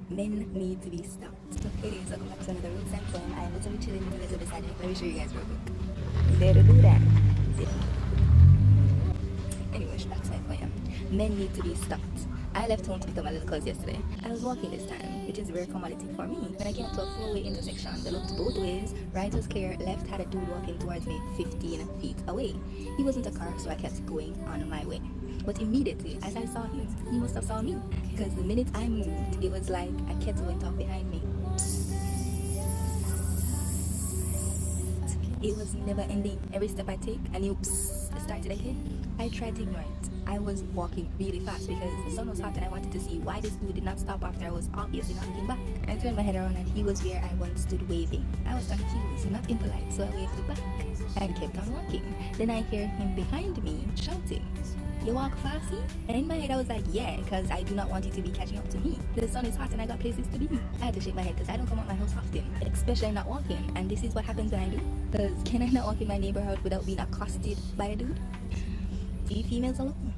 Men need to be stopped. It is welcome back to another Roots and Poem. I'm literally chilling in the middle beside it. Let me show you guys real quick. There to do that. Anyways, back to my poem. Men need to be stopped. I left home to pick up my little cuz yesterday. I was walking this time, which is a rare commodity for me. When I came up to a four-way intersection, they looked both ways. Right was clear, left had a dude walking towards me 15 feet away. He wasn't a car, so I kept going on my way. But immediately, as I saw him, he must have saw me. Because the minute I moved, it was like a kettle went off behind me. It was never ending. Every step I take, a new psst started again. I tried to ignore it. I was walking really fast because the sun was hot and I wanted to see why this dude did not stop after I was obviously not looking back. I turned my head around and he was where I once stood waving. I was confused, not impolite, so I waved back and kept on walking. Then I hear him behind me shouting, "You walk fasty?" And in my head I was like, yeah, because I do not want you to be catching up to me. The sun is hot and I got places to be. I had to shake my head because I don't come out my house often, especially not walking. And this is what happens when I do. Because can I not walk in my neighborhood without being accosted by a dude? Do you females alone?